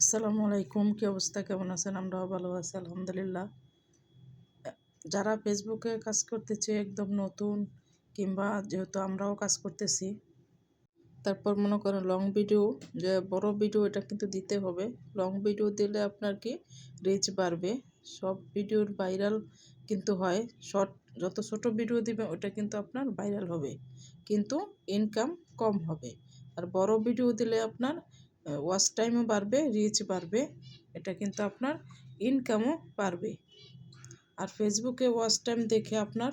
আসসালামু আলাইকুম। কি অবস্থা, কেমন আছেন? আমরাও ভালো আছি আলহামদুলিল্লাহ। যারা ফেসবুকে কাজ করতেছে একদম নতুন, কিংবা যেহেতু আমরাও কাজ করতেছি, তারপর মনে করেন লং ভিডিও, যে বড় ভিডিও এটা কিন্তু দিতে হবে। লং ভিডিও দিলে আপনার কি রিচ বাড়বে। সব ভিডিওর ভাইরাল কিন্তু হয়, শর্ট যত ছোট ভিডিও দিবে ওটা কিন্তু আপনার ভাইরাল হবে, কিন্তু ইনকাম কম হবে। আর বড় ভিডিও দিলে আপনার ওয়াচ টাইমও বাড়বে, রিচ বাড়বে, এটা কিন্তু আপনার ইনকামও বাড়বে। আর ফেসবুকে ওয়াচ টাইম দেখে আপনার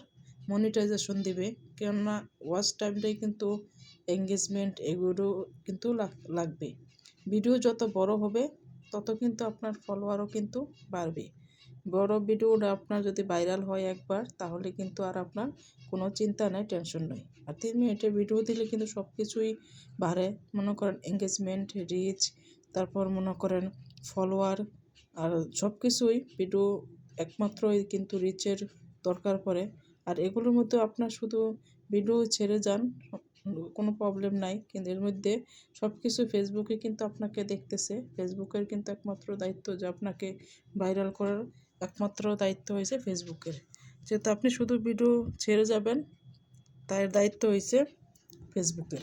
মনিটাইজেশন দিবে, কেননা ওয়াচ টাইমটাই কিন্তু এঙ্গেজমেন্ট এগুলো কিন্তু লাগবে। ভিডিও যত বড় হবে তত কিন্তু আপনার ফলোয়ারও কিন্তু বাড়বে। বড় ভিডিওটা আপনার যদি ভাইরাল হয় একবার, তাহলে কিন্তু আর আপনার কোনো চিন্তা নেই, টেনশন নেই। আর 3 মিনিটের ভিডিও দিলে কিন্তু সব কিছুই বাড়ে। মনে করেন এঙ্গেজমেন্ট, রিচ, তারপর মনে করেন ফলোয়ার, আর সব কিছুই ভিডিও একমাত্রই কিন্তু রিচের দরকার পড়ে। আর এগুলোর মধ্যে আপনার শুধু ভিডিও ছেড়ে যান, কোনো প্রবলেম নাই, কিন্তু এর মধ্যে সব কিছু ফেসবুকে কিন্তু আপনাকে দেখতেছে। ফেসবুকের কিন্তু একমাত্র দায়িত্ব যে আপনাকে ভাইরাল করার একমাত্র দায়িত্ব হয়েছে ফেসবুকের। যেহেতু আপনি শুধু ভিডিও ছেড়ে যাবেন, তার দায়িত্ব হয়েছে ফেসবুকের।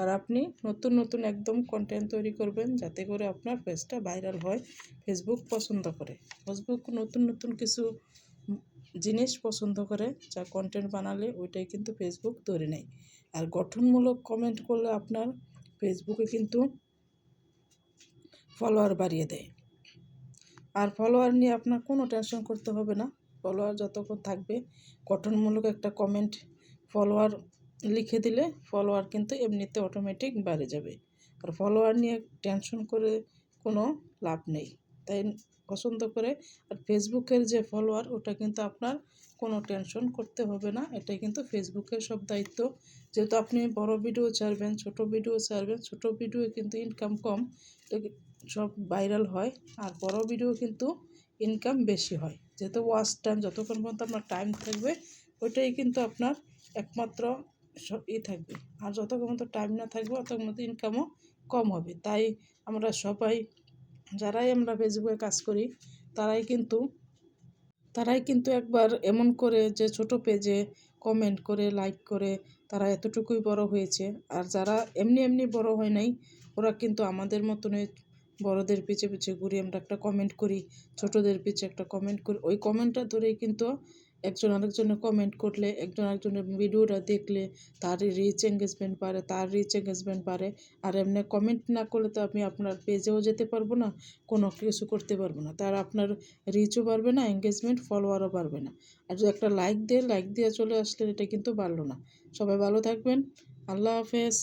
আর আপনি নতুন নতুন একদম কন্টেন্ট তৈরি করবেন, যাতে করে আপনার পেজটা ভাইরাল হয়। ফেসবুক পছন্দ করে, ফেসবুক নতুন নতুন কিছু জিনিস পছন্দ করে, যা কন্টেন্ট বানালে ওইটাই কিন্তু ফেসবুক ধরে নেয়। আর গঠনমূলক কমেন্ট করলে আপনার ফেসবুকে কিন্তু ফলোয়ার বাড়িয়ে দেয়। আর ফলোয়ার নিয়ে আপনার কোনো টেনশন করতে হবে না। ফলোয়ার যতক্ষণ থাকবে, গঠনমূলক একটা কমেন্ট ফলোয়ার লিখে দিলে ফলোয়ার কিন্তু এমনিতে অটোমেটিক বেড়ে যাবে। আর ফলোয়ার নিয়ে টেনশন করে কোনো লাভ নেই, তাই পছন্দ করে। আর ফেসবুকের যে ফলোয়ার, ওটা কিন্তু আপনার কোনো টেনশন করতে হবে না, এটাই কিন্তু ফেসবুকের সব দায়িত্ব। যেহেতু আপনি বড় ভিডিও ছাড়বেন, ছোট ভিডিও ছাড়বেন, ছোট ভিডিও কিন্তু ইনকাম কম, সব ভাইরাল হয়। আর বড় ভিডিও কিন্তু ইনকাম বেশি হয়, যেহেতু ওয়াচ টাইম যতক্ষণ পর্যন্ত আপনার টাইম থাকবে ওইটাই কিন্তু আপনার একমাত্র থাকবে। আর যতক্ষণ পর্যন্ত টাইম না থাকবে ততক্ষণ পর্যন্ত ইনকামও কম হবে। তাই আমরা সবাই, যারাই আমরা ফেসবুকে কাজ করি, তারাই কিন্তু একবার এমন করে যে ছোট পেজে কমেন্ট করে, লাইক করে, তারা এতটুকুই বড় হয়েছে। আর যারা এমনি এমনি বড় হয় নাই, ওরা কিন্তু আমাদের মতনই বড়দের পিছে পিছে ঘুরি, আমরা একটা কমেন্ট করি, ছোটদের পিছে একটা কমেন্ট করি। ওই কমেন্টটা ধরেই কিন্তু একজন আরেকজনের কমেন্ট করলে, একজন আরেকজনের ভিডিওটা দেখলে তার রিচ এঙ্গেজমেন্ট বাড়ে, তার রিচ এঙ্গেজমেন্ট বাড়ে। আর এমনি কমেন্ট না করলে তো আমি আপনার পেজেও যেতে পারবো না, কোনো কিছু করতে পারবো না। তার আপনার রিচও বাড়বে না, এঙ্গেজমেন্ট ফলোয়ারও বাড়বে না। আর যদি একটা লাইক দিয়ে চলে আসলে এটা কিন্তু বাড়লো না। সবাই ভালো থাকবেন। আল্লাহ হাফেজ।